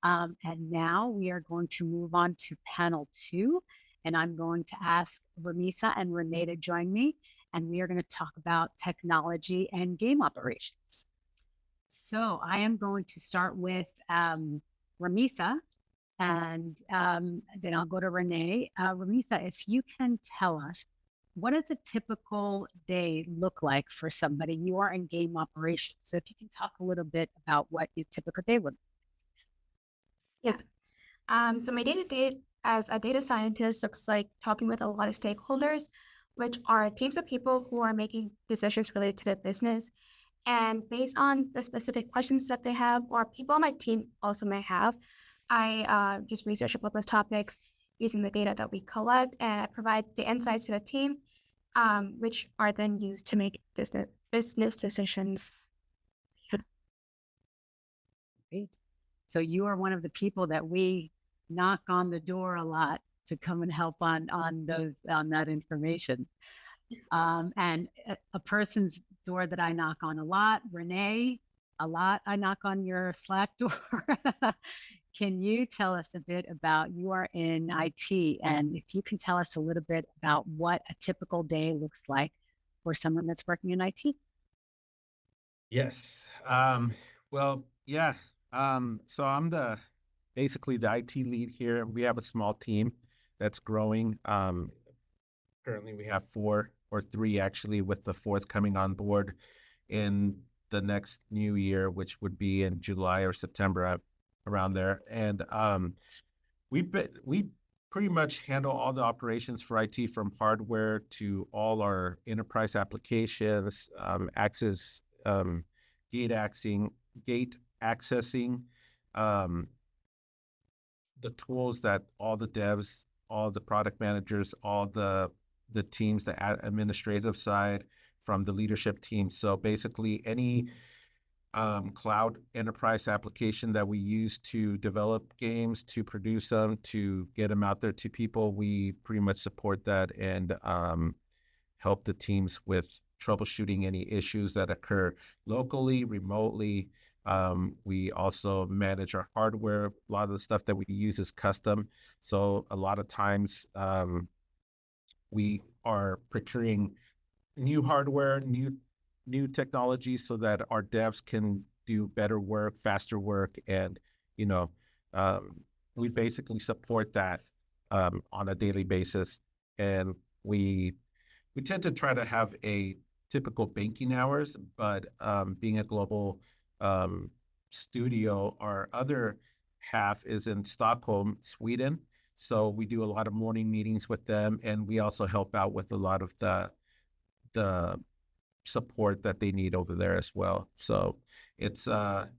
And now we are going to move on to panel 2. And I'm going to ask Ramitha and Rene to join me. And we are going to talk about technology and game operations. So I am going to start with Ramitha, and then I'll go to Rene. Ramitha, if you can tell us, what does a typical day look like for somebody? You are in game operations. So if you can talk a little bit about what your typical day would Yeah. So my day-to-day as a data scientist looks like talking with a lot of stakeholders, which are teams of people who are making decisions related to the business. And based on the specific questions that they have, or people on my team also may have, I just research about those topics using the data that we collect, and I provide the insights to the team, which are then used to make business decisions. be. So you are one of the people that we knock on the door a lot to come and help on that information. And a person's door that I knock on a lot, Rene, a lot. I knock on your Slack door. Can you tell us a bit about, you are in IT, and if you can tell us a little bit about what a typical day looks like for someone that's working in IT? Yes. Well, yeah. So I'm basically the IT lead here. We have a small team that's growing. Currently we have 4 or 3 actually, with the 4th coming on board in the next new year, which would be in July or September, around there. And we pretty much handle all the operations for IT, from hardware to all our enterprise applications, gate accessing, the tools that all the devs, all the product managers, all the teams, the administrative side from the leadership team. So basically any cloud enterprise application that we use to develop games, to produce them, to get them out there to people, we pretty much support that and help the teams with troubleshooting any issues that occur locally, remotely. We also manage our hardware. A lot of the stuff that we use is custom. So a lot of times we are procuring new hardware, new technology, so that our devs can do better work, faster work. And, we basically support that on a daily basis. And we tend to try to have a typical banking hours, but being a global studio, our other half is in Stockholm, Sweden. So we do a lot of morning meetings with them, and we also help out with a lot of the support that they need over there as well. So it's we're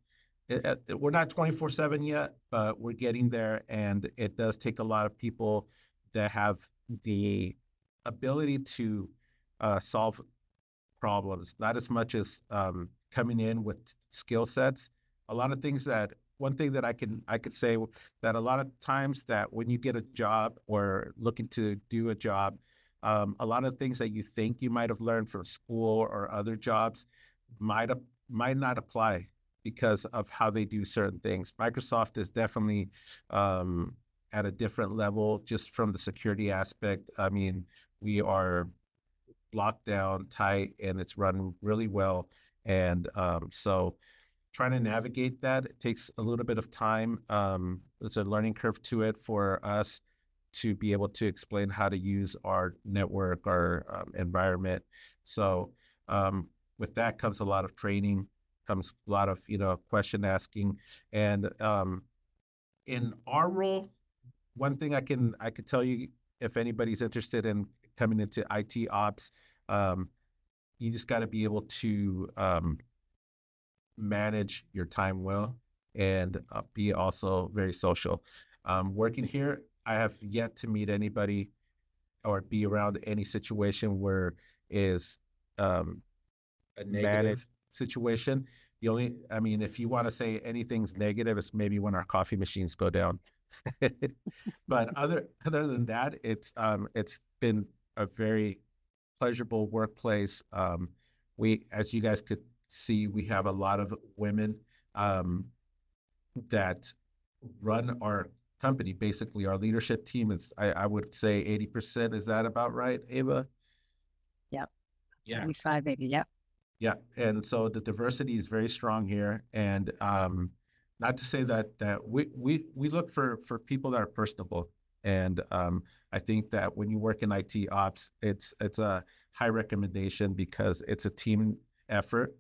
not 24/7 yet, but we're getting there, and it does take a lot of people that have the ability to solve problems, not as much as coming in with skill sets. A lot of things that one thing that I could say that a lot of times that when you get a job or looking to do a job, a lot of things that you think you might have learned from school or other jobs might not apply because of how they do certain things. Microsoft is definitely at a different level just from the security aspect. I mean, we are locked down tight and it's run really well. And so trying to navigate that, it takes a little bit of time. There's a learning curve to it for us to be able to explain how to use our network, our environment. So with that comes a lot of training, comes a lot of question asking. And in our role, one thing I could tell you, if anybody's interested in coming into IT ops, you just got to be able to manage your time well and be also very social. Working here, I have yet to meet anybody or be around any situation where is a negative situation. If you want to say anything's negative, it's maybe when our coffee machines go down. But other than that, it's been a very pleasurable workplace. As you guys could see, we have a lot of women that run our company. Basically, our leadership team is, I would say 80%. Is that about right, Ava? Yep. Yeah. 75, 80. Yep. Yeah. And so the diversity is very strong here. And not to say that we look for people that are personable. And I think that when you work in IT ops, it's a high recommendation because it's a team effort.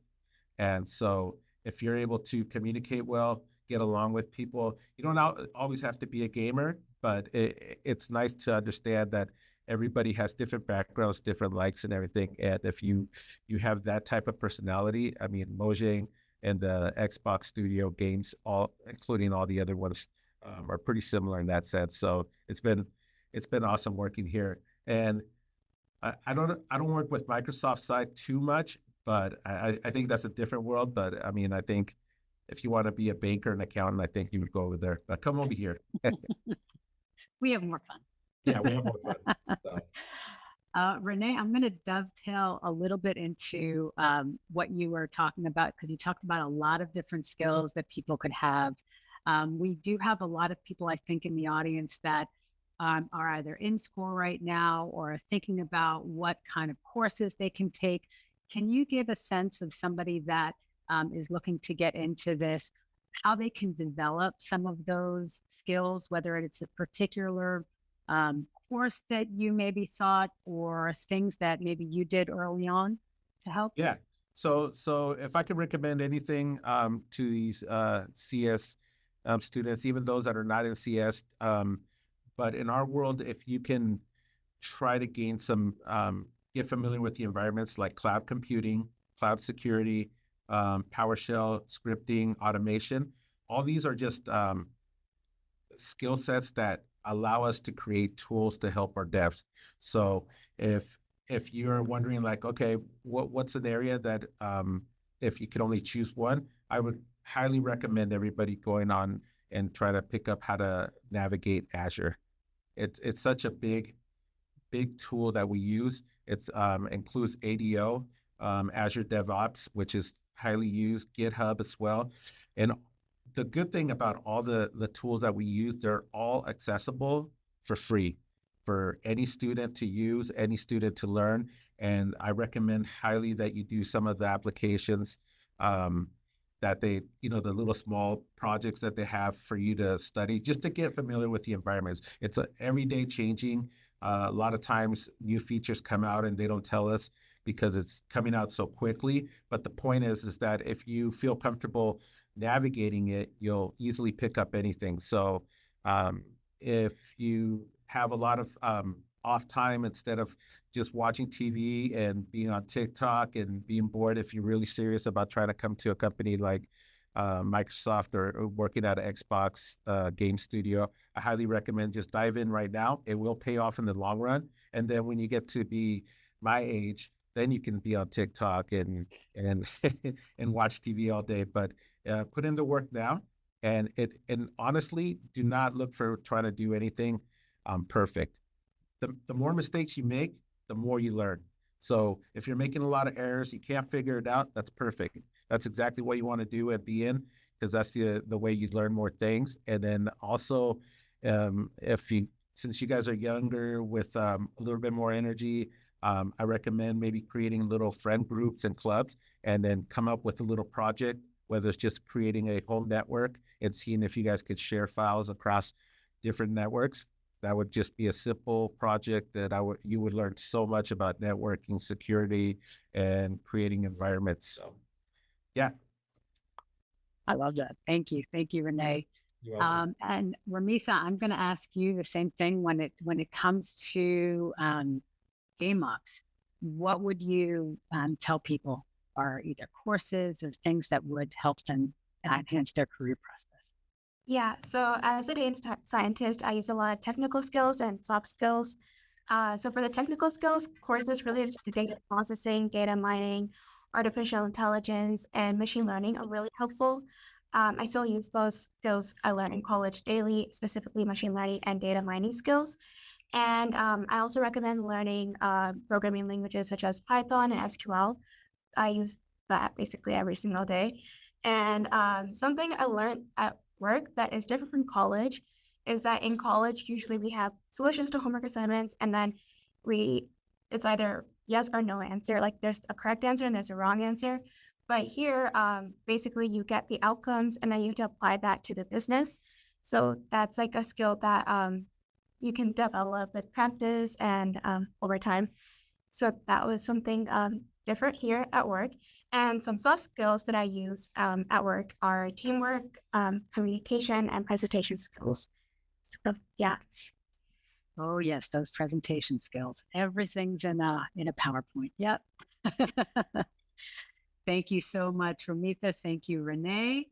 And so if you're able to communicate well, get along with people, you don't always have to be a gamer, but it's nice to understand that everybody has different backgrounds, different likes and everything. And if you have that type of personality, I mean, Mojang and the Xbox Studio games, all including all the other ones, are pretty similar in that sense. So it's been awesome working here. And I don't work with Microsoft side too much, but I think that's a different world. But I mean, I think if you want to be a banker and accountant, I think you would go over there. But come over here. We have more fun. Yeah, we have more fun. So. Rene, I'm going to dovetail a little bit into what you were talking about, because you talked about a lot of different skills that people could have. We do have a lot of people, I think, in the audience that are either in school right now or are thinking about what kind of courses they can take. Can you give a sense of somebody that is looking to get into this, how they can develop some of those skills, whether it's a particular course that you maybe thought, or things that maybe you did early on to help? Yeah. So if I could recommend anything to these CS students, even those that are not in CS, but in our world, if you can try to gain some, get familiar with the environments like cloud computing, cloud security, PowerShell, scripting, automation, all these are just skill sets that allow us to create tools to help our devs. So if you're wondering like, okay, what's an area that if you could only choose one, I would highly recommend everybody going on and try to pick up how to navigate Azure. It's such a big tool that we use. It's includes ADO, Azure DevOps, which is highly used, GitHub as well. And the good thing about all the tools that we use, they're all accessible for free for any student to use, any student to learn. And I recommend highly that you do some of the applications that they, the little small projects that they have for you to study, just to get familiar with the environments. It's a everyday changing. A lot of times new features come out and they don't tell us because it's coming out so quickly. But the point is that if you feel comfortable navigating it, you'll easily pick up anything. So if you have a lot of off time, instead of just watching TV and being on TikTok and being bored, if you're really serious about trying to come to a company like Microsoft or working at an Xbox game studio, I highly recommend just dive in right now. It will pay off in the long run. And then when you get to be my age, then you can be on TikTok and and watch TV all day. But put in the work now, and honestly, do not look for trying to do anything perfect. The more mistakes you make, the more you learn. So if you're making a lot of errors, you can't figure it out, that's perfect. That's exactly what you want to do at the end, because that's the way you learn more things. And then also, since you guys are younger with a little bit more energy, I recommend maybe creating little friend groups and clubs, and then come up with a little project, whether it's just creating a whole network and seeing if you guys could share files across different networks. That would just be a simple project that you would learn so much about networking, security, and creating environments. So, yeah. I love that. Thank you. Thank you, Rene. And Ramitha, I'm going to ask you the same thing when it comes to game ops. What would you tell people are either courses or things that would help them enhance their career prospects? Yeah, so as a data scientist, I use a lot of technical skills and soft skills. So for the technical skills, courses related to data processing, data mining, artificial intelligence, and machine learning are really helpful. I still use those skills I learned in college daily, specifically machine learning and data mining skills. And I also recommend learning programming languages such as Python and SQL. I use that basically every single day. And something I learned work that is different from college is that in college, usually we have solutions to homework assignments, and then it's either yes or no answer. Like there's a correct answer and there's a wrong answer. But here, basically you get the outcomes and then you have to apply that to the business. So that's like a skill that you can develop with practice and over time. So that was something different here at work. And some soft skills that I use at work are teamwork, communication, and presentation skills. So yeah. Oh yes, those presentation skills. Everything's in a PowerPoint. Yep. Thank you so much, Ramitha. Thank you, Rene.